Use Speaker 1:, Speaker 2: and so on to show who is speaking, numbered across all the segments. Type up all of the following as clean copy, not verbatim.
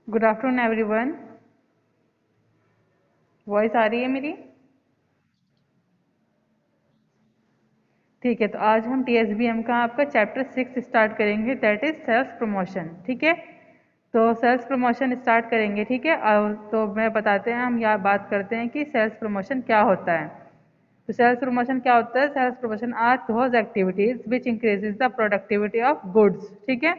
Speaker 1: Good afternoon everyone. Voice आ रही है मेरी? ठीक है, तो आज हम TSBM का आपका चैप्टर 6 स्टार्ट करेंगे, दैट इज सेल्स प्रमोशन। ठीक है, तो सेल्स प्रमोशन स्टार्ट करेंगे। ठीक है, तो मैं बताते हैं, हम यहाँ बात करते हैं कि सेल्स प्रमोशन क्या होता है। तो सेल्स प्रमोशन क्या होता है? Sales promotion are those activities which increases the productivity of goods. ठीक है,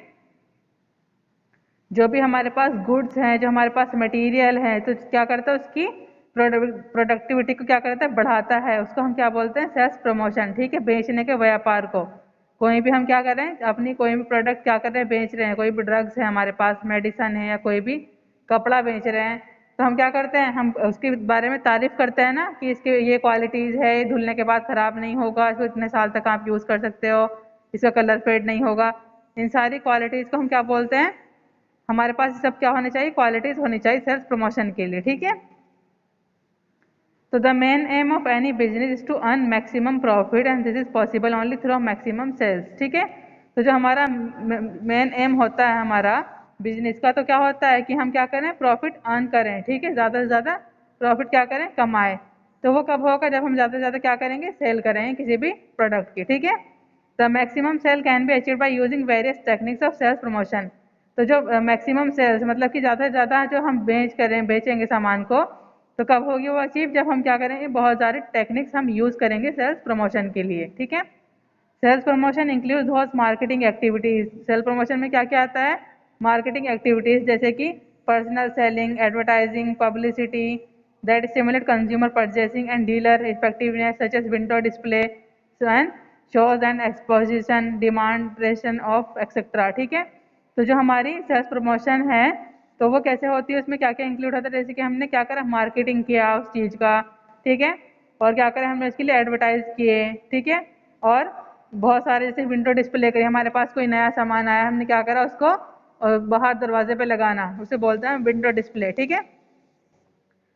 Speaker 1: जो भी हमारे पास गुड्स हैं, जो हमारे पास मटेरियल है, तो क्या करता है उसकी प्रोडक्टिविटी को क्या करता है? बढ़ाता है। उसको हम क्या बोलते हैं? Sales promotion. ठीक है, बेचने के व्यापार को। कोई भी हम क्या कर रहे हैं, अपनी कोई भी प्रोडक्ट क्या कर रहे हैं? बेच रहे हैं। कोई भी ड्रग्स है हमारे पास, मेडिसन है, या कोई भी कपड़ा बेच रहे हैं, तो हम क्या करते हैं? हम उसके बारे में तारीफ करते हैं ना, कि इसके ये क्वालिटीज़ है, ये धुलने के बाद ख़राब नहीं होगा, इसको इतने साल तक आप यूज़ कर सकते हो, इसका कलर फेड नहीं होगा। इन सारी क्वालिटीज़ को हम क्या बोलते हैं? हमारे पास सब क्या होने चाहिए? क्वालिटीज होनी चाहिए सेल्स प्रमोशन के लिए। ठीक है, तो the main aim of any business is to earn maximum profit and this is possible only through maximum sales. ठीक है, तो जो हमारा मेन एम होता है हमारा बिजनेस का, तो क्या होता है कि हम क्या करें? प्रॉफिट अर्न करें। ठीक है, ज़्यादा से ज़्यादा प्रॉफिट क्या करें? कमाएं। तो वो कब होगा? जब हम ज़्यादा से ज़्यादा क्या करेंगे? सेल करेंगे किसी भी प्रोडक्ट की। ठीक है, the maximum sale can be achieve by using various techniques of sales promotion. तो जो मैक्सिमम सेल्स मतलब कि ज़्यादा से ज़्यादा जो हम बेचेंगे सामान को, तो कब होगी वो अचीव? जब हम क्या करेंगे? बहुत सारे टेक्निक्स हम यूज़ करेंगे सेल्स प्रमोशन के लिए। ठीक है, sales promotion include host marketing activities. Sales promotion में क्या क्या आता है? मार्केटिंग एक्टिविटीज, जैसे कि personal selling, advertising, publicity that stimulate consumer purchasing and dealer effectiveness such as window display and shows and exposition demonstration of etcetera. ठीक है, तो जो हमारी सेल्स प्रमोशन है, तो वो कैसे होती है? उसमें क्या क्या इंक्लूड होता है? जैसे कि हमने क्या करा? मार्केटिंग किया उस चीज़ का। ठीक है, और क्या करें? हमने उसके लिए एडवर्टाइज किए। ठीक है, और बहुत सारे जैसे विंडो डिस्प्ले करी, हमारे पास कोई नया सामान आया, हमने क्या करा? उसको बाहर दरवाजे पे लगाना, उसे बोलते हैं विंडो डिस्प्ले। ठीक है,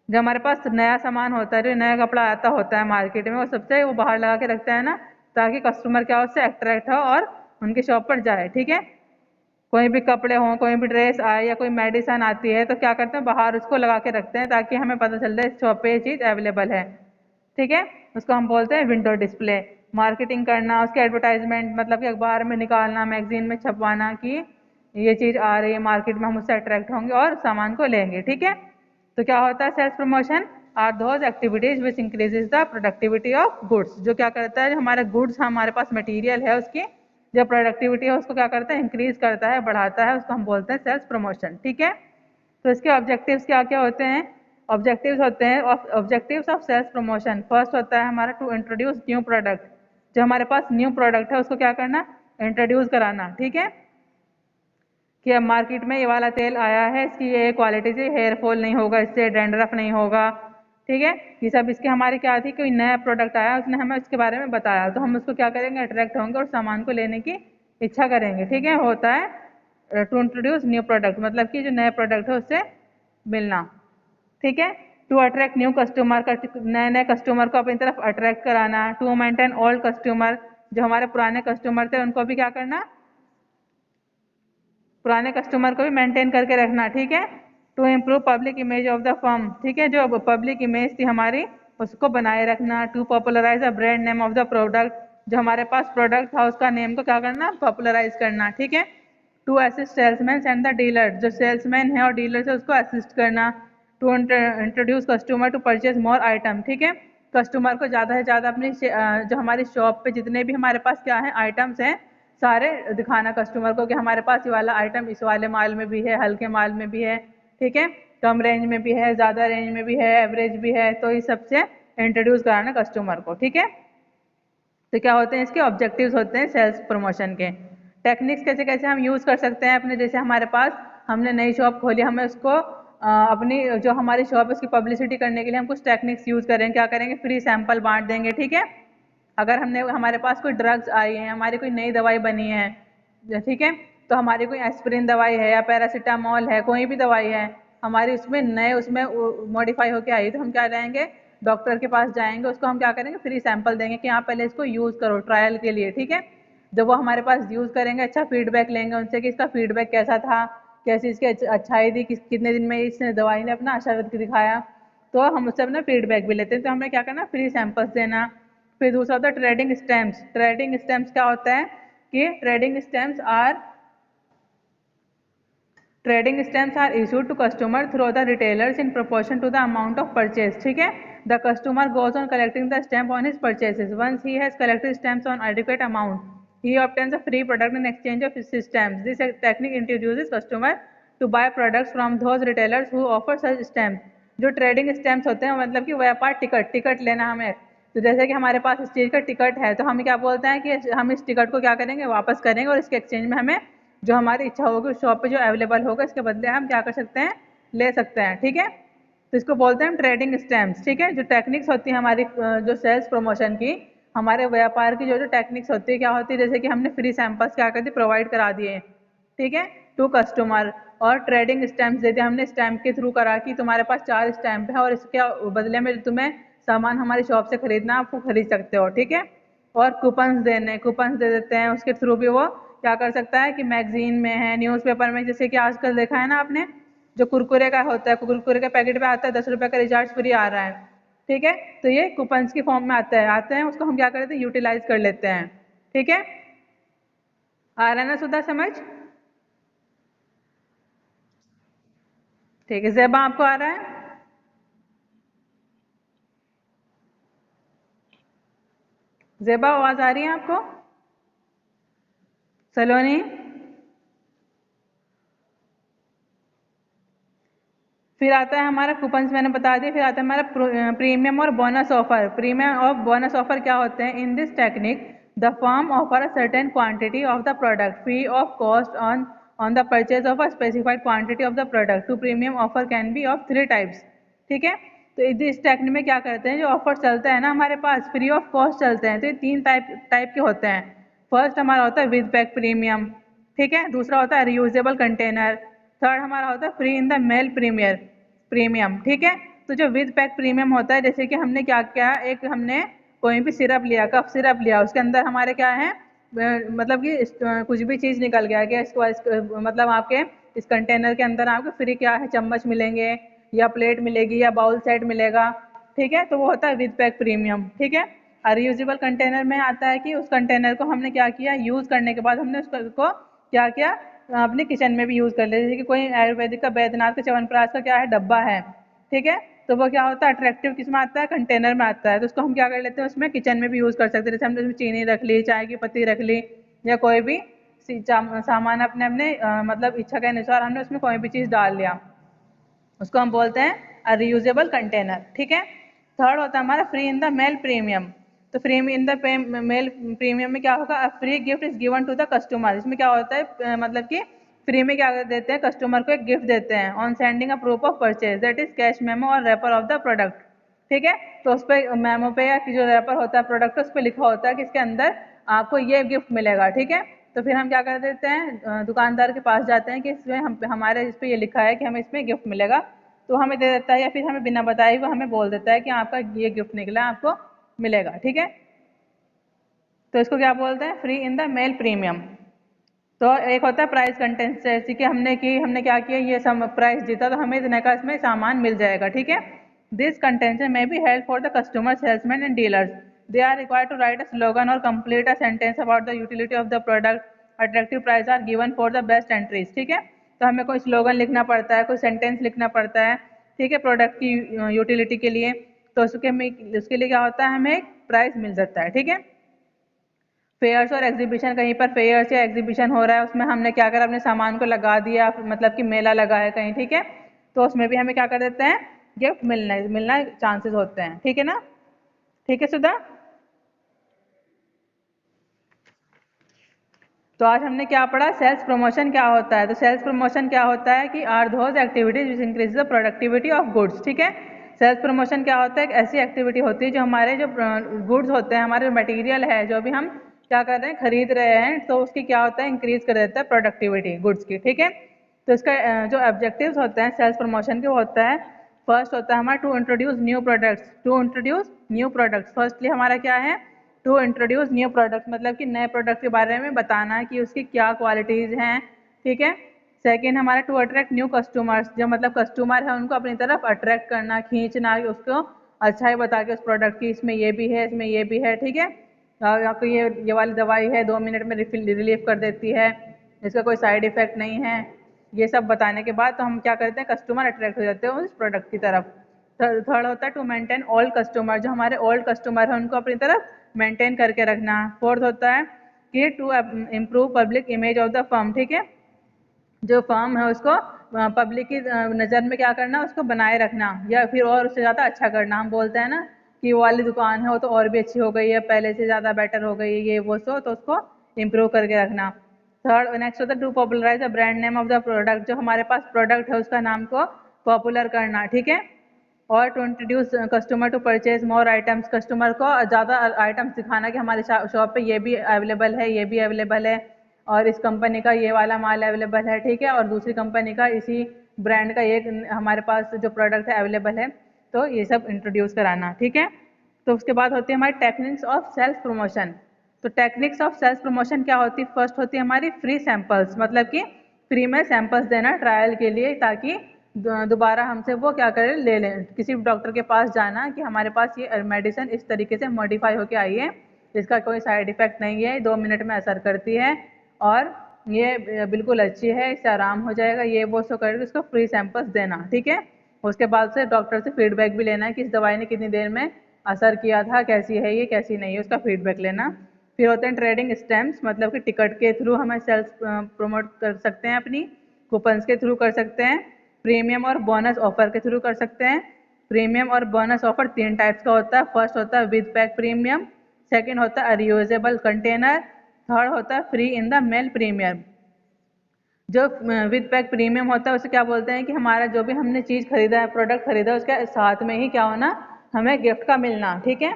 Speaker 1: जो हमारे पास नया सामान होता है, जो नया कपड़ा आता होता है मार्केट में, वो सबसे वो बाहर लगा के रखते हैं ना, ताकि कस्टमर क्या उससे अट्रैक्ट हो और उनकी शॉप पर जाए। ठीक है, कोई भी कपड़े हों, कोई भी ड्रेस आए, या कोई मेडिसिन आती है, तो क्या करते हैं? बाहर उसको लगा के रखते हैं, ताकि हमें पता चल जाए इस शॉप पे ये चीज़ अवेलेबल है। ठीक है, उसको हम बोलते हैं विंडो डिस्प्ले। मार्केटिंग करना, उसके एडवर्टाइजमेंट मतलब कि अखबार में निकालना, मैगजीन में छपवाना कि ये चीज़ आ रही है मार्केट में, हम उससे अट्रैक्ट होंगे और सामान को लेंगे। ठीक है, तो क्या होता है? Sales promotion are those activities which increases the productivity of goods. जो क्या करता है? जो हमारे गुड्स, हमारे पास मटीरियल है, उसकी जो प्रोडक्टिविटी है उसको क्या करता है? इंक्रीज करता है, बढ़ाता है, उसको हम बोलते हैं सेल्स प्रमोशन। ठीक है, तो इसके ऑब्जेक्टिव्स क्या क्या होते हैं? ऑब्जेक्टिव्स होते हैं, objectives of sales promotion, first होता है हमारा टू इंट्रोड्यूस न्यू प्रोडक्ट। जो हमारे पास न्यू प्रोडक्ट है उसको क्या करना? इंट्रोड्यूस कराना। ठीक है, कि अब मार्केट में ये वाला तेल आया है, इसकी ये क्वालिटी से हेयर फॉल नहीं होगा, इससे डैंड्रफ नहीं होगा। ठीक है, ये सब इसके हमारी क्या थी? कोई नया प्रोडक्ट आया, उसने हमें उसके बारे में बताया, तो हम उसको क्या करेंगे? अट्रैक्ट होंगे और सामान को लेने की इच्छा करेंगे। ठीक है, होता है टू इंट्रोड्यूस न्यू प्रोडक्ट, मतलब कि जो नया प्रोडक्ट है उससे मिलना। ठीक है, टू अट्रैक्ट न्यू कस्टमर, नए नए कस्टमर को अपनी तरफ अट्रैक्ट कराना। टू मेंटेन ओल्ड कस्टमर, जो हमारे पुराने कस्टमर थे उनको भी क्या करना? पुराने कस्टमर को भी मेंटेन करके रखना। ठीक है, to improve public image of the firm. ठीक है, जो पब्लिक इमेज थी हमारी उसको बनाए रखना। To popularize the brand name of the product, जो हमारे पास प्रोडक्ट था उसका नेम को क्या करना? पॉपुलराइज करना। ठीक है, to assist salesman and the dealer, जो सेल्समैन है और डीलर है उसको असिस्ट करना। To introduce customer to purchase more item. ठीक है, कस्टमर को ज़्यादा से ज़्यादा अपनी जो हमारी शॉप पे जितने भी हमारे पास क्या है आइटम्स हैं, सारे दिखाना कस्टमर को कि हमारे पास ये वाला आइटम इस वाले माल में भी है, हल्के माल में भी है। ठीक है, कम रेंज में भी है, ज़्यादा रेंज में भी है, एवरेज भी है, तो इस सबसे इंट्रोड्यूस कराना कस्टमर को। ठीक है, तो क्या होते हैं? इसके ऑब्जेक्टिव्स होते हैं सेल्स प्रमोशन के। टेक्निक्स कैसे कैसे हम यूज़ कर सकते हैं अपने, जैसे हमारे पास हमने नई शॉप खोली, हमें उसको अपनी जो हमारी शॉप है उसकी पब्लिसिटी करने के लिए हम कुछ टेक्निक्स यूज़ करें। क्या करेंगे? फ्री सैंपल बांट देंगे। ठीक है, अगर हमारे पास कोई ड्रग्स आई हैं, हमारी कोई नई दवाई बनी है, ठीक है, तो हमारी कोई एस्पिरिन दवाई है या पैरासीटामोल है, कोई भी दवाई है हमारी उसमें नए उसमें मॉडिफाई होके आई, तो हम क्या करेंगे? डॉक्टर के पास जाएंगे, उसको हम क्या करेंगे? फ्री सैंपल देंगे कि आप पहले इसको यूज़ करो ट्रायल के लिए। ठीक है, जब वो हमारे पास यूज़ करेंगे, अच्छा फीडबैक लेंगे उनसे कि इसका फीडबैक कैसा था, कैसी इसकी अच्छाई थी, कितने दिन में इसने दवाई ने अपना असर दिखाया। तो हम उससे अपना फीडबैक भी लेते हैं। तो हमें क्या करना, फ्री सैंपल्स देना। फिर दूसरा होता है ट्रेडिंग स्टैम्प्स। ट्रेडिंग स्टैम्प्स क्या होता है कि trading stamps are issued to customer through the retailers in proportion to the amount of purchase. ठीक है, the customer goes on collecting the stamp on his purchases. Once he has collected stamps on adequate amount, he obtains a free product in exchange of his stamps. This technique introduces customer to buy products from those retailers who offer such stamps. जो trading stamps होते हैं मतलब कि व्यापार ticket लेना हमें। तो जैसे कि हमारे पास इस चीज़ का टिकट है तो हम क्या बोलते हैं कि हम इस टिकट को क्या करेंगे, वापस करेंगे और इसके एक्सचेंज में हमें जो हमारी इच्छा होगी उस शॉप पे जो अवेलेबल होगा इसके बदले हम क्या कर सकते हैं, ले सकते हैं। ठीक है, तो इसको बोलते हैं ट्रेडिंग स्टैम्प्स। ठीक है, जो टेक्निक्स होती है हमारी जो सेल्स प्रमोशन की, हमारे व्यापार की जो टेक्निक्स होती है क्या होती है, जैसे कि हमने फ्री सैंपल्स क्या कर दिए, प्रोवाइड करा दिए। ठीक है, टू कस्टमर। और ट्रेडिंग स्टैम्प्स दे दिए हमने, स्टैम्प के थ्रू करा कि तुम्हारे पास 4 स्टैम्प है और इसके बदले में तुम्हें सामान हमारी शॉप से खरीदना, आपको खरीद सकते हो। ठीक है, और कूपन्स कूपन्स दे देते हैं, उसके थ्रू भी वो क्या कर सकता है कि मैगजीन में है, न्यूज़पेपर में, जैसे कि आजकल देखा है ना आपने, जो कुरकुरे का होता है, कुरकुरे के पैकेट पे आता है 10 रुपये का रिचार्ज फ्री आ रहा है। ठीक है, तो ये कूपन्स की फॉर्म में आते हैं, उसको हम क्या करते हैं, यूटिलाइज कर लेते हैं। ठीक है, आ रहा है ना सुधा समझ? ठीक है, ज़ेबा आपको आ रहा है? ज़ेबा आवाज आ रही है आपको? सलोनी? फिर आता है हमारा कूपन्स, मैंने बता दिया। फिर आता है हमारा प्रीमियम और बोनस ऑफर। प्रीमियम और बोनस ऑफर क्या होते हैं, in this technique the firm offer a certain quantity of the product free of cost on the purchase of a specified quantity of the product. Two premium offer can be of 3 types. ठीक है, तो इस technique में क्या करते हैं, जो offer चलता है ना हमारे पास, फ्री ऑफ कॉस्ट चलते हैं, तो ये 3 टाइप के होते हैं। फर्स्ट हमारा होता है विद पैक प्रीमियम। ठीक है, दूसरा होता है रियूजेबल कंटेनर। थर्ड हमारा होता है free in the mail premium. ठीक है, तो जो विद पैक प्रीमियम होता है, जैसे कि हमने क्या किया, एक हमने कोई भी सिरप लिया, कफ सिरप लिया, उसके अंदर हमारे क्या है, मतलब कि कुछ भी चीज़ निकल गया कि मतलब आपके इस कंटेनर के अंदर आपको फ्री क्या है, चम्मच मिलेंगे या प्लेट मिलेगी या बाउल सेट मिलेगा। ठीक है, तो वो होता है विद पैक प्रीमियम। ठीक है, और रियूजेबल कंटेनर में आता है कि उस कंटेनर को हमने क्या किया, यूज़ करने के बाद हमने उसको क्या किया, अपने किचन में भी यूज़ कर ले। जैसे कि कोई आयुर्वेदिक का, बैद्यनाथ का, च्यवनप्राश का क्या है, डब्बा है। ठीक है, तो वो क्या होता है, अट्रैक्टिव किस में आता है, कंटेनर में आता है, तो उसको हम क्या कर लेते हैं, उसमें किचन में भी यूज़ कर सकते हैं। जैसे हमने उसमें चीनी रख ली, चाय की पत्ती रख ली, या कोई भी सामान अपने अपने मतलब इच्छा के अनुसार हमने उसमें कोई भी चीज़ डाल लिया, उसको हम बोलते हैं रीयूजेबल कंटेनर। ठीक है, थर्ड होता है हमारा free in the mail premium. तो free in the mail premium में क्या होगा, free gift is given to the customer. इसमें क्या होता है, मतलब कि फ्री में क्या देते हैं, कस्टमर को एक गिफ्ट देते हैं, on sending a proof of purchase, that is cash memo और रैपर ऑफ द प्रोडक्ट। ठीक है, तो उस पर मेमो पे या जो रैपर होता है प्रोडक्ट, उस पर लिखा होता है कि इसके अंदर आपको ये गिफ्ट मिलेगा। ठीक है, तो फिर हम क्या कर देते हैं, दुकानदार के पास जाते हैं कि इसमें हमारे इस पर ये लिखा है कि हमें इसमें गिफ्ट मिलेगा, तो हमें दे देता है, या फिर हमें बिना बताए वो हमें बोल देता है कि आपका ये गिफ्ट निकला, आपको मिलेगा। ठीक है, तो इसको क्या बोलते हैं, free in the mail premium. तो एक होता है प्राइस कंटेंट, जैसे कि हमने क्या किया, ये सब प्राइस जीता तो हमें इतने का इसमें सामान मिल जाएगा। ठीक है, this contention may be help for the customer, salesman and dealers. They are required to write a slogan or complete a sentence about the utility of the product. Attractive price are given for the best entries. ठीक है, तो हमें कोई slogan लिखना पड़ता है, कोई sentence लिखना पड़ता है। ठीक है, प्रोडक्ट की यूटिलिटी के लिए, तो उसके लिए क्या होता है, हमें एक प्राइस मिल जाता है। ठीक है, फेयर्स और एग्जीबिशन, कहीं पर फेयर्स या एग्जीबिशन हो रहा है, उसमें हमने क्या करा, अपने सामान को लगा दिया, मतलब कि मेला लगा है कहीं। ठीक है, तो उसमें भी हमें क्या कर देते हैं, गिफ्ट मिलना चांसेस होते हैं। ठीक है ना? ठीक है सुधा? तो आज हमने क्या पढ़ा, सेल्स प्रमोशन क्या होता है। तो सेल्स प्रमोशन क्या होता है कि are those activities which increase the productivity of goods. ठीक है, सेल्स प्रमोशन क्या होता है, एक ऐसी एक्टिविटी होती है जो हमारे जो गुड्स होते हैं, हमारे मटेरियल है, जो भी हम क्या कर रहे हैं, खरीद रहे हैं, तो उसकी क्या होता है, इंक्रीज कर देता है प्रोडक्टिविटी गुड्स की। ठीक है, तो इसका जो ऑब्जेक्टिव्स होते हैं सेल्स प्रमोशन के, होता है, फर्स्ट होता है हमारा to introduce new products. To introduce new products, firstly हमारा क्या है, टू इंट्रोड्यूस न्यू प्रोडक्ट, मतलब कि नए प्रोडक्ट के बारे में बताना कि उसकी क्या क्वालिटीज़ हैं। ठीक है, सेकेंड हमारा टू अट्रैक्ट न्यू कस्टमर्स, जो मतलब कस्टमर है उनको अपनी तरफ अट्रैक्ट करना, खींचना, उसको अच्छाई बता के उस प्रोडक्ट की, इसमें ये भी है, इसमें ये भी है, ठीक है, आपको ये वाली दवाई है 2 मिनट में रिलीफ कर देती है, इसका कोई साइड इफेक्ट नहीं है, ये सब बताने के बाद तो हम क्या करते हैं, कस्टमर अट्रैक्ट हो जाते हैं उस प्रोडक्ट की तरफ। थर्ड होता है टू मेंटेन ओल्ड कस्टमर, जो हमारे ओल्ड कस्टमर है उनको अपनी तरफ मेंटेन करके रखना। फोर्थ होता है कि to improve public image of the firm, ठीक है, जो फर्म है उसको पब्लिक की नज़र में क्या करना, उसको बनाए रखना या फिर और उससे ज़्यादा अच्छा करना। हम बोलते हैं ना कि वो वाली दुकान है वो तो और भी अच्छी हो गई है, पहले से ज़्यादा बेटर हो गई है, ये वो सो, तो उसको इम्प्रूव करके रखना। थर्ड नेक्स्ट होता है to popularize the brand name of the product, जो हमारे पास प्रोडक्ट है उसका नाम को पॉपुलर करना, ठीक है, और to introduce customer to purchase more items, customer को ज़्यादा आइटम्स दिखाना कि हमारे शॉप पे ये भी अवेलेबल है, ये भी अवेलेबल है, और इस कंपनी का ये वाला माल अवेलेबल है, ठीक है, और दूसरी कंपनी का इसी ब्रांड का ये हमारे पास जो प्रोडक्ट है अवेलेबल है, तो ये सब इंट्रोड्यूस कराना, ठीक है। तो उसके बाद होती है हमारी टेक्निक्स ऑफ सेल्फ प्रमोशन। तो टेक्निक्स ऑफ सेल्फ प्रमोशन क्या होती है, फर्स्ट होती है हमारी फ्री सैंपल्स, मतलब कि फ्री में सैंपल्स देना ट्रायल के लिए, ताकि दोबारा हमसे वो क्या करें, ले लें, किसी डॉक्टर के पास जाना कि हमारे पास ये मेडिसिन इस तरीके से मॉडिफाई होके आई है, इसका कोई साइड इफेक्ट नहीं है, 2 मिनट में असर करती है, और ये बिल्कुल अच्छी है, इससे आराम हो जाएगा, ये वो सो करके उसको फ्री सैंपल्स देना, ठीक है। उसके बाद से डॉक्टर से फीडबैक भी लेना है कि इस दवाई ने कितनी देर में असर किया था, कैसी है ये, कैसी नहीं है, उसका फीडबैक लेना। फिर होते हैं ट्रेडिंग स्टैम्प्स, मतलब कि टिकट के थ्रू हमें सेल्स प्रमोट कर सकते हैं, अपनी कूपन्स के थ्रू कर सकते हैं, प्रीमियम और बोनस ऑफर के थ्रू कर सकते हैं। प्रीमियम और बोनस ऑफर 3 टाइप्स का होता है, फर्स्ट होता है विद पैक प्रीमियम, सेकेंड होता है रियूजेबल कंटेनर, थर्ड होता है free in the mail premium. जो विद पैक प्रीमियम होता है उसे क्या बोलते हैं कि हमारा जो भी हमने चीज़ खरीदा है, प्रोडक्ट खरीदा है, उसके साथ में ही क्या होना, हमें गिफ्ट का मिलना, ठीक है।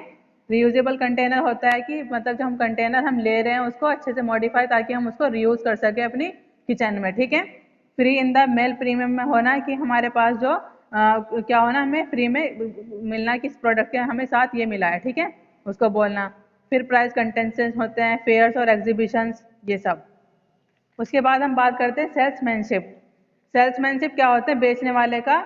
Speaker 1: रीयूजेबल कंटेनर होता है कि मतलब जो हम कंटेनर हम ले रहे हैं उसको अच्छे से मॉडिफाई, ताकि हम उसको रीयूज़ कर सकें अपनी किचन में, ठीक है। Free in the mail premium में होना कि हमारे पास जो क्या होना, हमें फ्री में मिलना कि इस प्रोडक्ट के हमें साथ ये मिला है, ठीक है, उसको बोलना। फिर प्राइस कंटेंसेस होते हैं, फेयर्स और एग्जीबिशंस, ये सब। उसके बाद हम बात करते हैं सेल्समैनशिप। सेल्समैनशिप क्या होता है, बेचने वाले का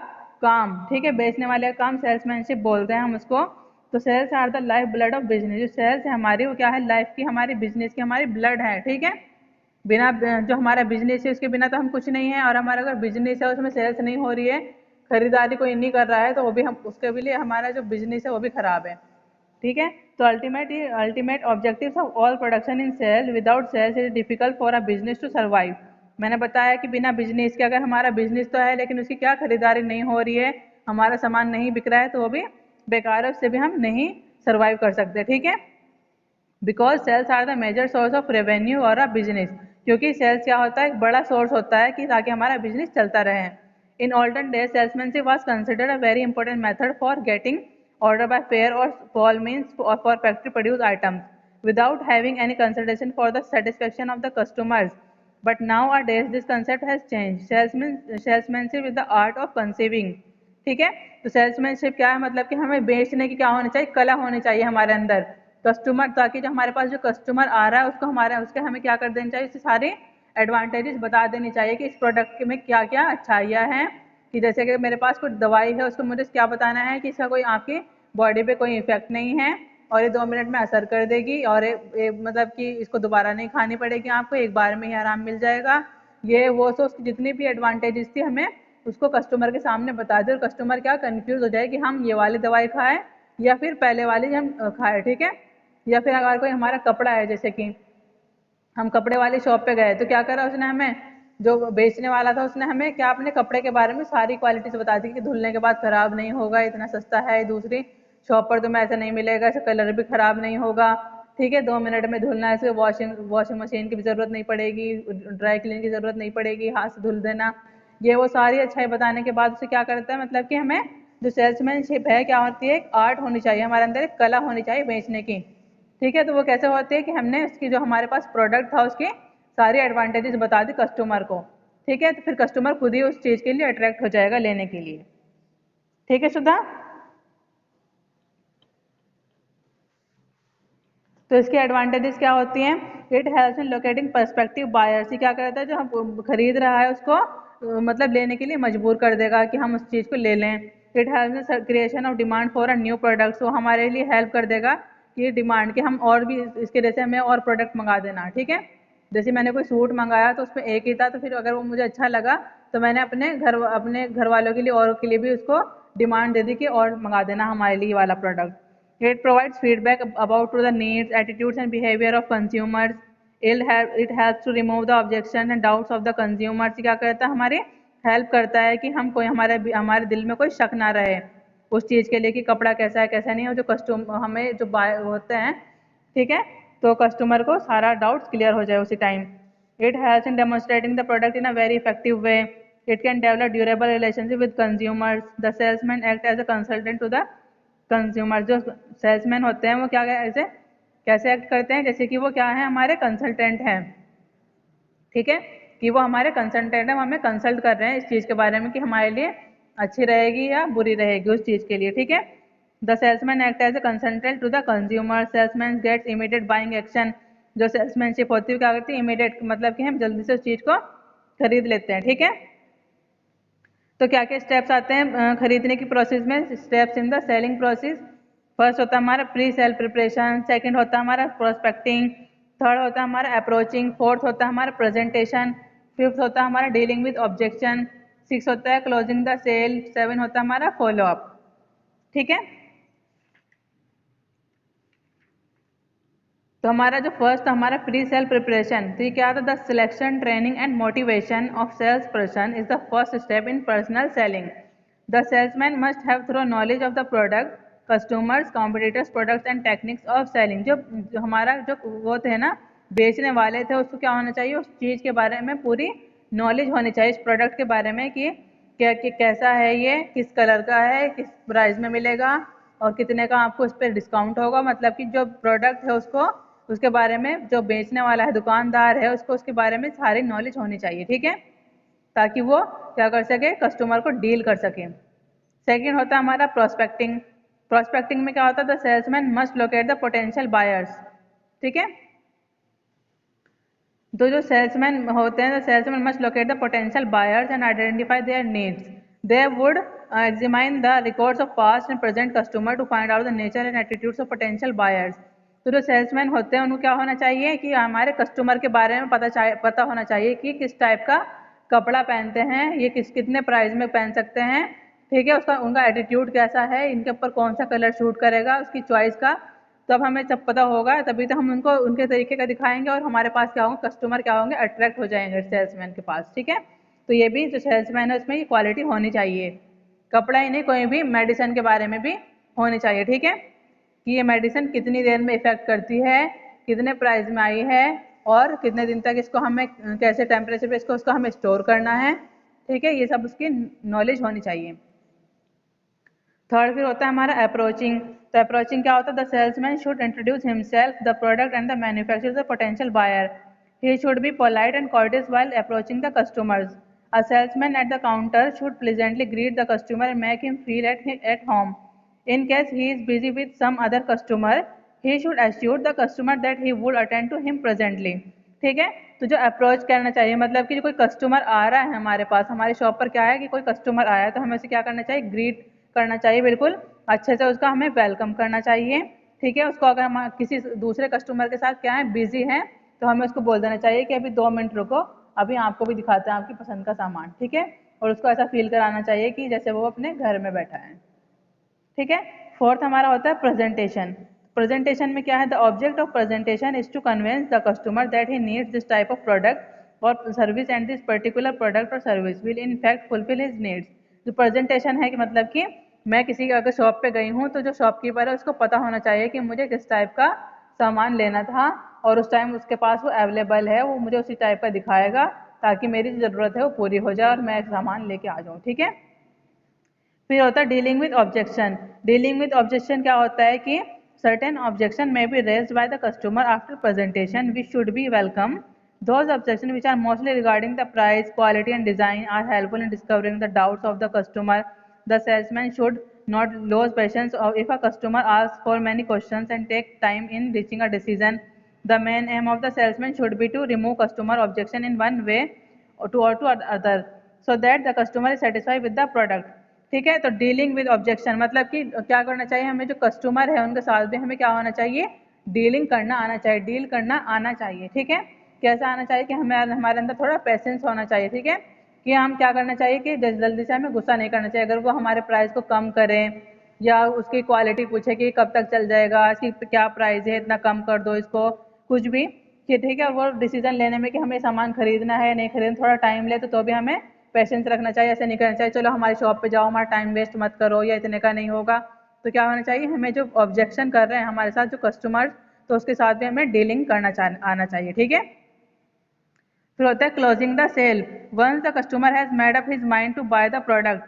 Speaker 1: काम, ठीक है, बेचने वाले का काम सेल्समैनशिप बोलते हैं हम उसको। तो sales are the life blood of business, जो सेल्स है हमारी वो क्या है, लाइफ की, हमारी बिजनेस की हमारी ब्लड है, ठीक है। बिना जो हमारा बिजनेस है उसके बिना तो हम कुछ नहीं है, और हमारा अगर बिजनेस है उसमें सेल्स नहीं हो रही है, खरीदारी कोई नहीं कर रहा है, तो वो भी हम उसके भी लिए हमारा जो बिजनेस है वो भी खराब है, ठीक है। तो ultimate objectives of all production in sale, without sales is difficult for a business to survive. मैंने बताया कि बिना बिजनेस के, अगर हमारा बिजनेस तो है लेकिन उसकी क्या खरीदारी नहीं हो रही है, हमारा सामान नहीं बिक रहा है, तो वो भी बेकार है, उससे भी हम नहीं सर्वाइव कर सकते, ठीक है। Because sales are the major source of revenue और अ बिजनेस, क्योंकि सेल्स क्या होता है, एक बड़ा सोर्स होता है कि ताकि हमारा बिजनेस चलता रहे। In olden days salesmanship was considered a very important method for getting order by fair or small means for factory produced items without having any consideration for the satisfaction of the customers. But nowadays this concept has changed. Salesmanship is the art of conceiving, ठीक है। तो salesmanship क्या है, मतलब कि हमें बेचने की क्या होनी चाहिए, कला होनी चाहिए हमारे अंदर, कस्टमर, ताकि जो हमारे पास जो कस्टमर आ रहा है उसको हमारे उसके हमें क्या कर देनी चाहिए, उससे सारे एडवांटेजेस बता देनी चाहिए कि इस प्रोडक्ट में क्या क्या अच्छाइयाँ हैं। कि जैसे कि मेरे पास कुछ दवाई है, उसको मुझे क्या बताना है कि इसका कोई आपकी बॉडी पे कोई इफेक्ट नहीं है, और ये 2 मिनट में असर कर देगी, और मतलब कि इसको दोबारा नहीं खानी पड़ेगी, आपको एक बार में ही आराम मिल जाएगा, ये वो। सो उसकी जितनी भी एडवांटेजेस थी हमें उसको कस्टमर के सामने बता दें, और कस्टमर क्या कंफ्यूज हो जाए कि हम ये वाली दवाई खाएं या फिर पहले वाली हम खाएं, ठीक है। या फिर अगर कोई हमारा कपड़ा है, जैसे कि हम कपड़े वाली शॉप पे गए, तो क्या करा उसने, हमें जो बेचने वाला था उसने हमें क्या अपने कपड़े के बारे में सारी क्वालिटीज बता दी कि धुलने के बाद खराब नहीं होगा, इतना सस्ता है, दूसरी शॉप पर तुम्हें ऐसा नहीं मिलेगा, इसका कलर भी खराब नहीं होगा, ठीक है, 2 मिनट में धुलना है, इसे वॉशिंग मशीन की भी जरूरत नहीं पड़ेगी, ड्राई क्लीन की जरूरत नहीं पड़ेगी, हाथ से धुल देना, ये वो सारी अच्छाई बताने के बाद उसे क्या करता है, मतलब कि हमें जो सेल्समैनशिप है क्या होती है, एक आर्ट होनी चाहिए हमारे अंदर, एक कला होनी चाहिए बेचने की, ठीक है। तो वो कैसे होती है कि हमने उसकी जो हमारे पास प्रोडक्ट था उसके सारी एडवांटेजेस बता दी कस्टमर को, ठीक है, तो फिर कस्टमर खुद ही उस चीज़ के लिए अट्रैक्ट हो जाएगा लेने के लिए, ठीक है सुधा। तो इसकी एडवांटेजेस क्या होती हैं? It helps in locating perspective buyers. ये क्या करता है, जो हम खरीद रहा है उसको मतलब लेने के लिए मजबूर कर देगा कि हम उस चीज़ को ले लें। It helps in creation of demand for a new product. वो हमारे लिए हेल्प कर देगा कि डिमांड के हम और भी इसके जैसे हमें और प्रोडक्ट मंगा देना, ठीक है। जैसे मैंने कोई सूट मंगाया तो उसमें एक ही था, तो फिर अगर वो मुझे अच्छा लगा तो मैंने अपने घर वालों के लिए और के लिए भी उसको डिमांड दे दी कि और मंगा देना हमारे लिए ये वाला product. It provides feedback about to the needs, attitudes and behavior of consumers. It helps to remove the objections and doubts of the consumers. क्या करता है, हमारे हेल्प करता है कि हम कोई हमारे दिल में कोई शक ना रहे उस चीज़ के लिए कि कपड़ा कैसा है कैसा नहीं है। जो हमें जो बाय होते हैं, ठीक है, तो कस्टमर को सारा डाउट्स क्लियर हो जाए उसी time. It helps in demonstrating the product in a very effective way. It can develop durable relationship with consumers. The salesman act as a consultant to the consumer. जो salesman होते हैं वो क्या ऐसे कैसे एक्ट करते हैं, जैसे कि वो क्या है, हमारे कंसल्टेंट हैं, ठीक है, कि वो हमारे कंसल्टेंट हैं, वो हमें कंसल्ट कर रहे हैं इस चीज़ के बारे में कि हमारे लिए अच्छी रहेगी या बुरी रहेगी उस चीज़ के लिए, ठीक है। The salesman act as a consultant to the consumer. Salesman gets immediate buying action. जो सेल्समैनशिप होती है क्या करती है, इमीडिएट, मतलब कि हम जल्दी से उस चीज़ को खरीद लेते हैं, ठीक है। तो क्या क्या स्टेप्स आते हैं खरीदने की प्रोसेस में? Steps in the selling process. First होता है हमारा प्री सेल प्रिपरेशन, सेकंड होता है हमारा प्रोस्पेक्टिंग, थर्ड होता है हमारा अप्रोचिंग, फोर्थ होता है हमारा प्रेजेंटेशन, फिफ्थ होता है हमारा डीलिंग विद ऑब्जेक्शन, सिक्स होता है क्लोजिंग द सेल, सेवन होता है हमारा फॉलो अप, ठीक है। तो हमारा जो फर्स्ट हमारा प्री सेल प्रिपरेशन, तो ये क्या था, the selection training and motivation of sales person is the first step in personal selling. The salesman must have thorough knowledge of the product, customers, competitors, products and techniques of selling. जो हमारा जो वो थे ना, बेचने वाले थे, उसको क्या होना चाहिए, उस चीज़ के बारे में पूरी नॉलेज होनी चाहिए, इस प्रोडक्ट के बारे में कि कैसा है, ये किस कलर का है, किस प्राइस में मिलेगा और कितने का आपको इस पर डिस्काउंट होगा। मतलब कि जो प्रोडक्ट है उसको उसके बारे में, जो बेचने वाला है, दुकानदार है, उसको उसके बारे में सारी नॉलेज होनी चाहिए, ठीक है, ताकि वो क्या कर सके, कस्टमर को डील कर सके। सेकंड होता है हमारा प्रोस्पेक्टिंग। प्रोस्पेक्टिंग में क्या होता है, the salesman must locate the potential buyers, ठीक है। तो जो सेल्समैन होते हैं, the salesman must locate the potential buyers and identify there needs. They would examine the records of past and present customer to find out the nature and attitudes of potential buyers। तो जो salesman होते हैं उनको क्या होना चाहिए कि हमारे कस्टमर के बारे में पता होना चाहिए कि किस टाइप का कपड़ा पहनते हैं, ये कितने प्राइस में पहन सकते हैं, ठीक है, उसका उनका एटीट्यूड कैसा है, इनके ऊपर कौन सा कलर शूट करेगा, उसकी चॉइस का। तब हमें जब पता होगा तभी तो हम उनको उनके तरीके का दिखाएंगे और हमारे पास क्या होंगे, कस्टमर क्या होंगे, अट्रैक्ट हो जाएंगे सेल्समैन के पास, ठीक है। तो ये भी जो सेल्समैन है उसमें ये क्वालिटी होनी चाहिए। कपड़ा ही नहीं, कोई भी मेडिसिन के बारे में भी होनी चाहिए, ठीक है, कि ये मेडिसिन कितनी देर में इफेक्ट करती है, कितने प्राइस में आई है और कितने दिन तक इसको हमें कैसे टेम्परेचर पे इसको हमें स्टोर करना है, ठीक है, ये सब उसकी नॉलेज होनी चाहिए। थर्ड फिर होता है हमारा अप्रोचिंग। तो अप्रोचिंग क्या होता है, the salesman should introduce himself, the product and the manufacturer the potential buyer. He should be polite and courteous while approaching the customers. A salesman at the counter should pleasantly greet the customer and make him feel at home. In case he is busy with some other customer, he should assure the customer that he would attend to him presently। ठीक है, तो जो approach करना चाहिए, मतलब कि जो कोई कस्टमर आ रहा है हमारे पास, हमारी शॉप पर क्या है कि कोई कस्टमर आया है तो हमें उसे क्या करना चाहिए, ग्रीट करना चाहिए, बिल्कुल अच्छे से उसका हमें वेलकम करना चाहिए, ठीक है। उसको अगर हम किसी दूसरे कस्टमर के साथ क्या है, बिजी हैं, तो हमें उसको बोल देना चाहिए कि अभी 2 मिनट रुको, अभी आपको भी दिखाते हैं आपकी पसंद का सामान, ठीक है। और उसको ऐसा फील कराना चाहिए कि जैसे वो अपने घर में बैठा है, ठीक है। फोर्थ हमारा होता है प्रेजेंटेशन। प्रेजेंटेशन में क्या है, the object of presentation is to convince the customer that he needs this type of product or service and this particular product or service will in fact fulfil his needs. जो presentation है कि मतलब कि मैं किसी अगर shop पे गई हूँ तो जो शॉपकीपर है उसको पता होना चाहिए कि मुझे किस टाइप का सामान लेना था और उस टाइम उसके पास वो अवेलेबल है, वो मुझे उसी टाइप का दिखाएगा ताकि मेरी जो ज़रूरत है वो पूरी हो जाए और मैं सामान लेके आ जाऊँ, ठीक है। फिर होता है dealing with objection. Dealing with objection क्या होता है कि certain objection may be raised by the customer after presentation which should be welcome. Those objections which are mostly regarding the price, quality and design are helpful in discovering the doubts of the customer. The salesman should not lose patience or if a customer asks for many questions and take time in reaching a decision. The main aim of the salesman should be to remove customer objection in one way or to other so that the customer is satisfied with the product. ठीक है, तो dealing with objection मतलब कि क्या करना चाहिए, हमें जो कस्टमर है उनके साथ भी हमें क्या होना चाहिए, डीलिंग करना आना चाहिए, डील करना आना चाहिए। ठीक है, कैसा आना चाहिए कि हमें हमारे अंदर थोड़ा पेशेंस होना चाहिए। ठीक है, कि हम क्या करना चाहिए कि जल्दी से हमें गुस्सा नहीं करना चाहिए। अगर वो हमारे प्राइस को कम करें या उसकी क्वालिटी पूछे कि कब तक चल जाएगा, इसकी क्या प्राइस है, इतना कम कर दो इसको, कुछ भी कि ठीक है, वो डिसीजन लेने में कि हमें सामान खरीदना है नहीं खरीदना थोड़ा टाइम ले तो भी हमें पेशेंस रखना चाहिए। ऐसे नहीं करना चाहिए चलो हमारी शॉप पे जाओ, हमारा टाइम वेस्ट मत करो, या इतने का नहीं होगा। तो क्या होना चाहिए, हमें जो ऑब्जेक्शन कर रहे हैं हमारे साथ जो कस्टमर, तो उसके साथ भी हमें डीलिंग करना आना चाहिए। ठीक है, फिर होता है closing the sale. Once the customer has made up his mind to buy the product,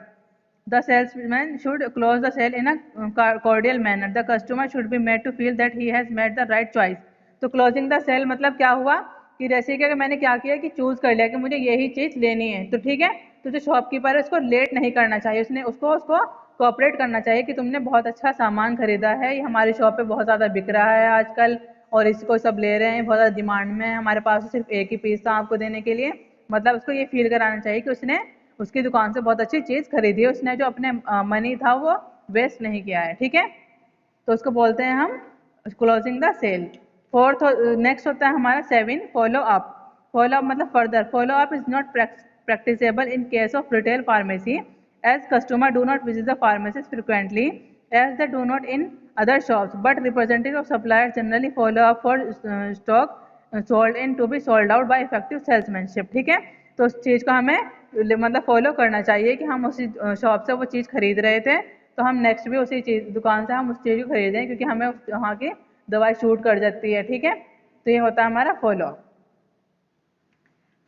Speaker 1: the salesman should close the sale in a cordial manner. The customer should be made to feel that he has made the right choice. तो closing the sale मतलब क्या हुआ कि जैसे कि मैंने क्या किया कि चूज कर लिया कि मुझे यही चीज लेनी है, तो ठीक है, तो जो शॉपकीपर है उसको लेट नहीं करना चाहिए, उसको कोऑपरेट करना चाहिए कि तुमने बहुत अच्छा सामान खरीदा है, ये हमारी शॉप पे बहुत ज़्यादा बिक रहा है आजकल और इसको सब ले रहे हैं, बहुत ज़्यादा डिमांड में है, हमारे पास सिर्फ एक ही पीस था आपको देने के लिए। मतलब उसको ये फील कराना चाहिए कि उसने उसकी दुकान से बहुत अच्छी चीज़ खरीदी है, उसने जो अपने मनी था वो वेस्ट नहीं किया है। ठीक है, तो उसको बोलते हैं हम closing the sale. Fourth next होता है हमारा 7 फॉलो अप। फॉलो अप मतलब further. Follow up is not practicable in case of retail pharmacy as customer do not visit the pharmacist frequently as they do not in other shops, but representative of suppliers generally follow up for stock sold in to be sold out by effective salesmanship। ठीक है, तो उस चीज़ को हमें मतलब follow करना चाहिए कि हम उसी शॉप से वो चीज़ खरीद रहे थे तो हम नेक्स्ट भी उसी चीज़ दुकान से हम उस चीज़ को खरीदें क्योंकि हमें वहाँ की दवाई शूट कर जाती है। ठीक है, तो ये होता है हमारा फॉलो।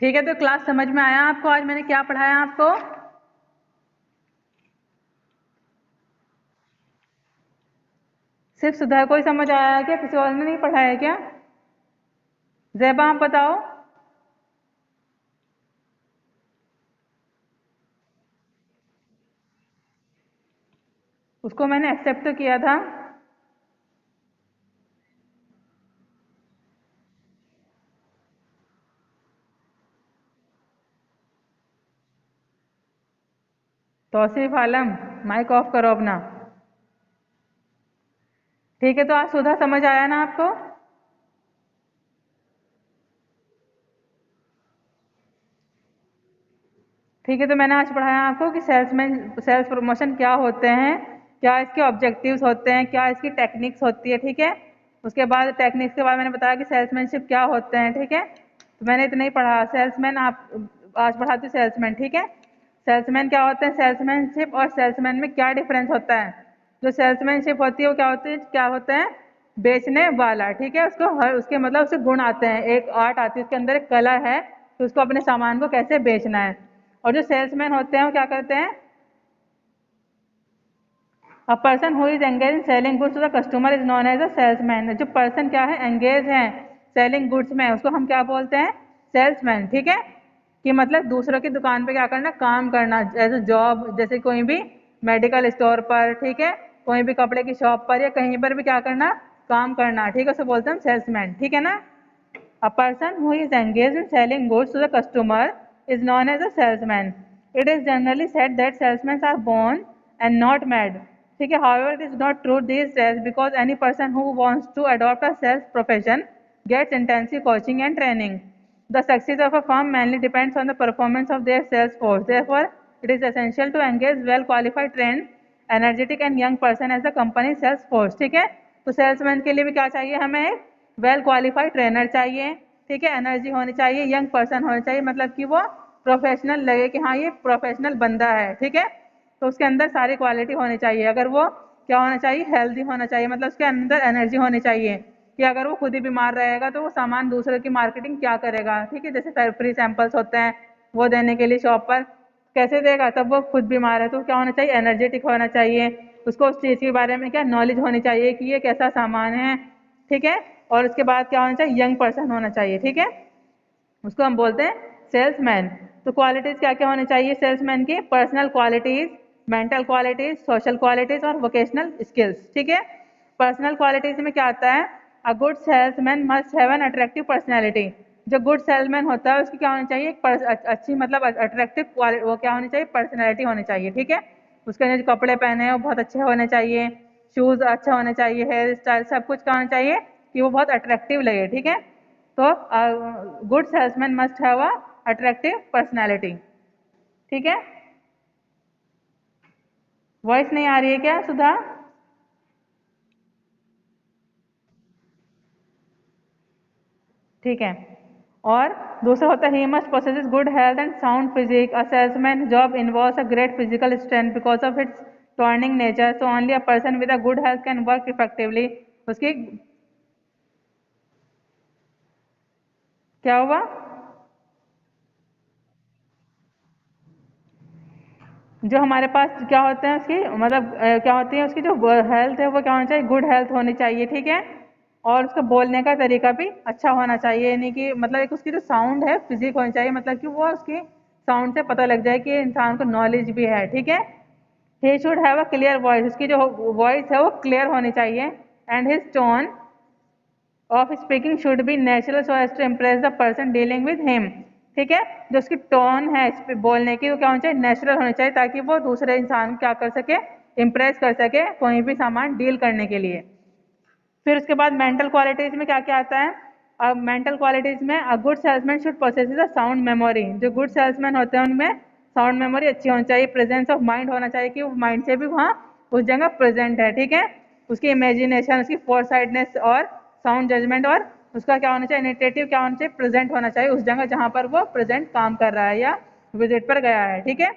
Speaker 1: ठीक है, तो क्लास समझ में आया आपको, आज मैंने क्या पढ़ाया आपको? सिर्फ सुधा को ही समझ आया है क्या, किसी और ने नहीं पढ़ाया है क्या? जैबा आप बताओ। उसको मैंने एक्सेप्ट तो किया था। तौसीफ आलम, माइक ऑफ करो अपना। ठीक है, तो आज सुधा समझ आया ना आपको? ठीक है, तो मैंने आज पढ़ाया आपको कि सेल्स प्रमोशन क्या होते हैं, क्या इसके ऑब्जेक्टिव्स होते हैं, क्या इसकी टेक्निक्स होती है। ठीक है, उसके बाद टेक्निक्स के बाद मैंने बताया कि सेल्समैनशिप क्या होते हैं। ठीक है, तो मैंने इतना ही पढ़ा। सेल्समैन आप आज पढ़ाती हूँ सेल्समैन। ठीक है, सेल्समैन क्या होते हैं, सेल्समैनशिप और सेल्समैन में क्या डिफरेंस होता है। जो सेल्समैनशिप होती है वो क्या होता है, बेचने वाला। ठीक है, उसको हर उसके मतलब उसके गुण आते हैं, एक आर्ट आती है उसके अंदर, एक कला है कि उसको अपने सामान को कैसे बेचना है। और जो सेल्समैन होते हैं वो क्या करते हैं, a person who is engage in selling goods to the customer is known as a salesman. जो पर्सन क्या है, एंगेज है सेलिंग गुड्स में, उसको हम क्या बोलते हैं, सेल्समैन। ठीक है, कि मतलब दूसरों की दुकान पे क्या करना, काम करना एज अ जॉब, जैसे कोई भी मेडिकल स्टोर पर, ठीक है, कोई भी कपड़े की शॉप पर या कहीं पर भी क्या करना, काम करना। ठीक है, उसे बोलते हैं सेल्समैन। ठीक है ना, a person who is engaged in selling goods to the customer is known as a salesman. It is generally said that salesmen are born and not made. ठीक है, however it is not true these days because any person who wants to adopt a sales profession gets intensive coaching and training. The success of a firm mainly depends on the performance of their sales force. Therefore, it is essential to engage well qualified, trained, energetic and young person as the company sales force। ठीक है, तो salesman के लिए भी क्या चाहिए, हमें well qualified trainer चाहिए। ठीक है, एनर्जी होनी चाहिए, यंग पर्सन होना चाहिए, मतलब कि वो प्रोफेशनल लगे कि हाँ ये प्रोफेशनल बंदा है। ठीक है, तो उसके अंदर सारी क्वालिटी होनी चाहिए। अगर वो क्या होना चाहिए, हेल्दी होना चाहिए, मतलब उसके अंदर एनर्जी होनी चाहिए कि अगर वो खुद ही बीमार रहेगा तो वो सामान दूसरे की मार्केटिंग क्या करेगा। ठीक है, जैसे फ्री सैंपल्स होते हैं वो देने के लिए शॉप पर कैसे देगा, तब वो खुद बीमार है तो क्या होना चाहिए, एनर्जेटिक होना चाहिए, उसको उस चीज़ के बारे में क्या नॉलेज होनी चाहिए कि ये कैसा सामान है। ठीक है, और उसके बाद क्या होना चाहिए, यंग पर्सन होना चाहिए। ठीक है, उसको हम बोलते हैं सेल्समैन। तो क्वालिटीज़ क्या क्या होनी चाहिए सेल्समैन की, personal qualities, mental qualities, social qualities और वोकेशनल स्किल्स। ठीक है, पर्सनल क्वालिटीज में क्या आता है, a good salesman must have an attractive personality. जो गुड सेल्समैन होता है उसकी क्या होनी चाहिए, अच्छी मतलब अट्रैक्टिव वो क्या होनी चाहिए, पर्सनैलिटी होनी चाहिए। ठीक है, उसके जो कपड़े पहने हैं वो बहुत अच्छे होने चाहिए, शूज अच्छा होने चाहिए, हेयर स्टाइल सब कुछ क्या होना चाहिए कि वो बहुत अट्रैक्टिव लगे। ठीक है, तो good salesman must have a attractive personality. ठीक है, वॉइस नहीं आ रही है क्या सुधा? ठीक है, और दूसरा होता है he must possesses good health and sound physique. A salesman job involves a great physical strength because of its turning nature, so only a person with a good health can work effectively. उसकी क्या हुआ, जो हमारे पास क्या होते हैं उसकी मतलब क्या होती है उसकी जो हेल्थ है वो क्या होनी चाहिए, गुड हेल्थ होनी चाहिए। ठीक है, और उसका बोलने का तरीका भी अच्छा होना चाहिए, यानी कि मतलब एक उसकी जो साउंड है फिजिक होनी चाहिए, मतलब कि वो उसकी साउंड से पता लग जाए कि इंसान को नॉलेज भी है। ठीक है, he should have a clear voice, उसकी जो वॉइस है वो क्लियर होनी चाहिए, and his tone of speaking should be natural so as to impress the person dealing with him. ठीक है, जो उसकी टोन है इस पे बोलने की वो क्या होनी चाहिए, नेचुरल होनी चाहिए, ताकि वो दूसरे इंसान को क्या कर सके, इम्प्रेस कर सके कोई भी सामान डील करने के लिए। फिर उसके बाद मेंटल क्वालिटीज में क्या क्या आता है, अब मेंटल क्वालिटीज में a good salesman should possess the sound memory. जो गुड सेल्समैन होते हैं उनमें साउंड मेमोरी अच्छी होनी चाहिए, प्रेजेंस ऑफ माइंड होना चाहिए कि वो माइंड से भी वहाँ उस जगह प्रेजेंट है। ठीक है, उसकी इमेजिनेशन, उसकी फोरसाइटनेस और साउंड जजमेंट, और उसका क्या होना चाहिए, इनिशिएटिव क्या होना चाहिए, प्रेजेंट होना चाहिए उस जगह जहाँ पर वो प्रेजेंट काम कर रहा है या विजिट पर गया है। ठीक है,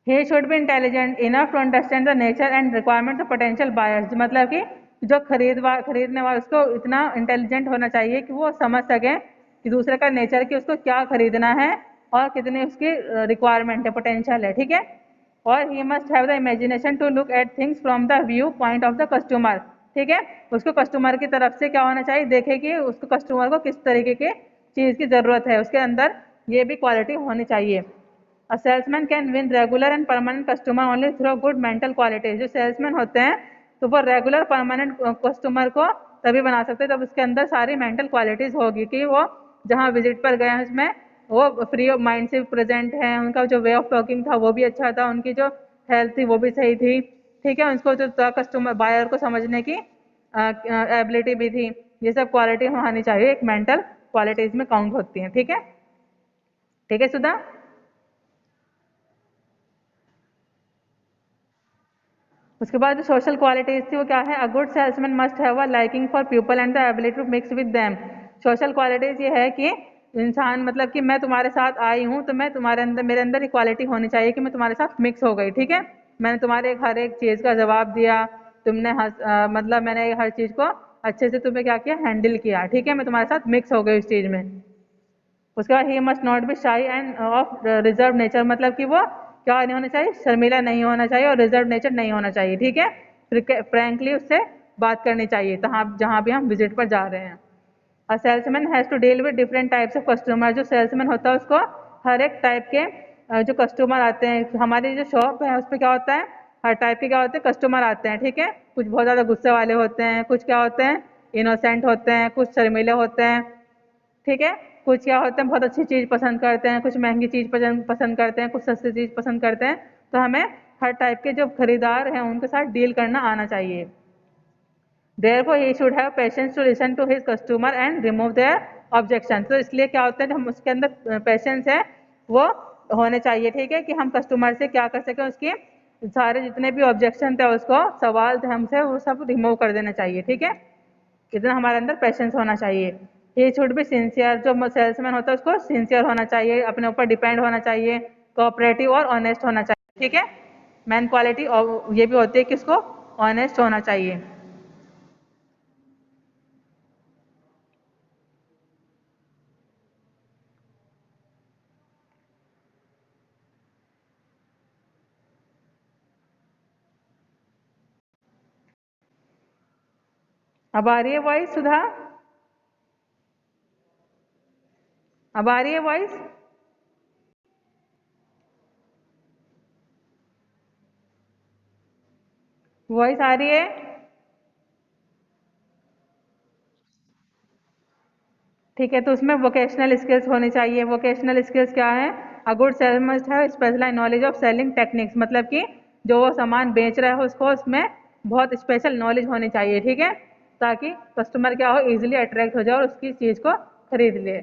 Speaker 1: he should be intelligent enough to understand the nature and requirements of potential buyers। मतलब कि जो खरीदने वाला उसको इतना इंटेलिजेंट होना चाहिए कि वो समझ सके कि दूसरे का नेचर कि उसको क्या खरीदना है और कितनी उसकी रिक्वायरमेंट है, पोटेंशियल है। ठीक है, और he must have the imagination to look at things from the view point of the customer. ठीक है, उसको कस्टमर की तरफ से क्या होना चाहिए, देखे कि उसको कस्टमर को किस तरीके की चीज़ की ज़रूरत है, उसके अंदर ये भी क्वालिटी होनी चाहिए। अ salesman can win regular and permanent customer only through good mental qualities. जो सेल्समैन होते हैं तो वो रेगुलर परमानेंट कस्टमर को तभी बना सकते हैं जब उसके अंदर सारी मेंटल क्वालिटीज होगी कि वो जहाँ विजिट पर गए हैं उसमें वो फ्री ऑफ माइंड से प्रेजेंट हैं, उनका जो वे ऑफ टॉकिंग था वो भी अच्छा था, उनकी जो हेल्थ थी वो भी सही थी। ठीक है, उनको जो कस्टमर बायर को समझने की एबिलिटी भी थी। ये सब क्वालिटी होनी चाहिए, एक मेंटल क्वालिटीज में काउंट होती हैं। ठीक है, ठीक है सुधा। उसके बाद जो सोशल क्वालिटीज थी वो क्या है, a good salesman must have a liking for people and the ability to mix with them. Social qualities ये है कि इंसान मतलब कि मैं तुम्हारे साथ आई हूँ तो मैं तुम्हारे अंदर, मेरे अंदर इक्वालिटी होनी चाहिए कि मैं तुम्हारे साथ मिक्स हो गई। ठीक है, मैंने तुम्हारे हर एक चीज़ का जवाब दिया, तुमने मतलब मैंने हर चीज़ को अच्छे से तुम्हें क्या किया, हैंडल किया। ठीक है, मैं तुम्हारे साथ मिक्स हो गई उस चीज़ में। उसके बाद ही मस्ट नॉट बी शाई एंड ऑफ रिजर्व नेचर, मतलब कि वो क्या नहीं होना चाहिए, शर्मीला नहीं होना चाहिए और रिजर्व नेचर नहीं होना चाहिए। ठीक है, फ्रैंकली उससे बात करनी चाहिए जहाँ जहाँ भी हम विजिट पर जा रहे हैं। A salesman has to deal with different types of customer. जो सेल्समैन होता है उसको हर एक टाइप के जो कस्टमर आते हैं, हमारी जो शॉप है उस पर क्या होता है, हर टाइप के क्या होते हैं, कस्टमर आते हैं। ठीक है, कुछ बहुत ज़्यादा गुस्से वाले होते हैं, कुछ क्या होते हैं, इनोसेंट होते हैं, कुछ शर्मीले होते हैं। ठीक है, कुछ क्या होते हैं बहुत अच्छी चीज़ पसंद करते हैं, कुछ महंगी चीज़ पसंद करते हैं, कुछ सस्ती चीज़ पसंद करते हैं। तो हमें हर टाइप के जो खरीदार हैं उनके साथ डील करना आना चाहिए। Therefore, he should have patience to listen to his customer and remove their objections। तो इसलिए क्या होता है, जो हम उसके अंदर पेशेंस है वो होने चाहिए। ठीक है, कि हम कस्टमर से क्या कर सकें, उसके सारे जितने भी ऑब्जेक्शन थे, उसको सवाल थे हमसे, वो सब रिमूव कर देना चाहिए। ठीक है, इतना हमारे अंदर पेशेंस होना चाहिए। ही शुड बी सिंसियर। जो सेल्समैन होता है उसको सिंसियर होना चाहिए, अपने ऊपर डिपेंड होना चाहिए, कोऑपरेटिव और ऑनेस्ट होना चाहिए। ठीक है, मैन क्वालिटी ये भी होती है कि उसको ऑनेस्ट होना चाहिए। अब आ रही है वॉइस सुधा? अब आ रही है वॉइस? वॉइस आ रही है? ठीक है, तो उसमें वोकेशनल स्किल्स होनी चाहिए। वोकेशनल स्किल्स क्या है? A good seller must have specialised knowledge of selling techniques, मतलब कि जो वो सामान बेच रहा है उसको उसमें बहुत स्पेशल नॉलेज होनी चाहिए, ठीक है, ताकि कस्टमर क्या हो, इजीली अट्रैक्ट हो जाए और उसकी चीज़ को खरीद ले।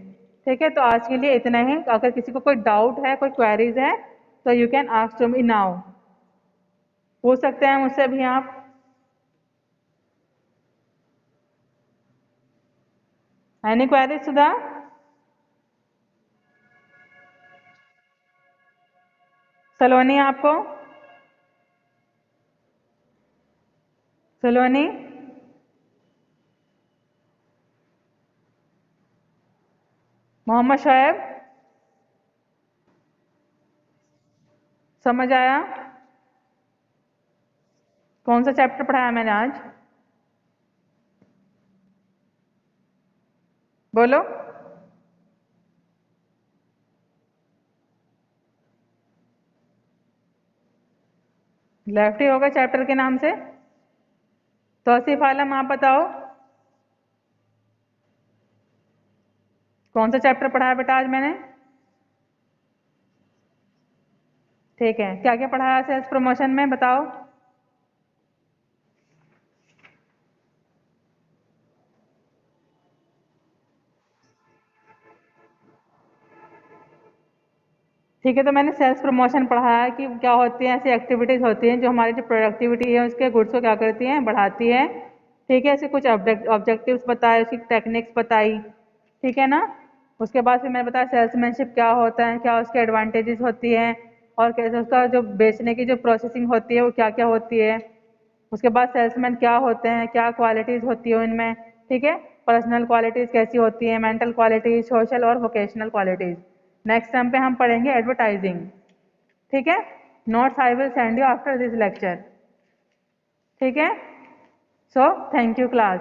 Speaker 1: ठीक है, तो आज के लिए इतना ही। अगर किसी को कोई डाउट है, कोई क्वेरीज है, तो you can ask to me now. पूछ सकते हैं मुझसे भी आप। एनी क्वेरीज सुधा? सलोनी आपको? सलोनी? मोहम्मद शोएब? समझ आया? कौन सा चैप्टर पढ़ाया मैंने आज? बोलो। लेफ्ट ही होगा चैप्टर के नाम से। तौसीफ आलम आप बताओ, कौन सा चैप्टर पढ़ाया बेटा आज मैंने? ठीक है, क्या क्या पढ़ाया सेल्स प्रमोशन में बताओ। ठीक है, तो मैंने सेल्स प्रमोशन पढ़ाया कि क्या होती हैं, ऐसी एक्टिविटीज़ होती हैं जो हमारी जो प्रोडक्टिविटी है उसके गुड्स को क्या करती हैं, बढ़ाती हैं। ठीक है, ऐसे कुछ ऑब्जेक्टिव्स बताए, उसकी टेक्निक्स बताई। ठीक है ना? उसके बाद फिर मैंने बताया सेल्समैनशिप क्या होता है, क्या उसके एडवांटेजेस होती हैं, और कैसे उसका जो बेचने की जो प्रोसेसिंग होती है वो क्या क्या होती है। उसके बाद सेल्समैन क्या होते हैं, क्या क्वालिटीज़ होती है उनमें। ठीक है, पर्सनल क्वालिटीज़ कैसी होती हैं, मेंटल क्वालिटीज़, सोशल और वोकेशनल क्वालिटीज़। नेक्स्ट टाइम पे हम पढ़ेंगे एडवर्टाइजिंग। ठीक है, notes I will send you after this lecture. ठीक है, सो थैंक यू क्लास।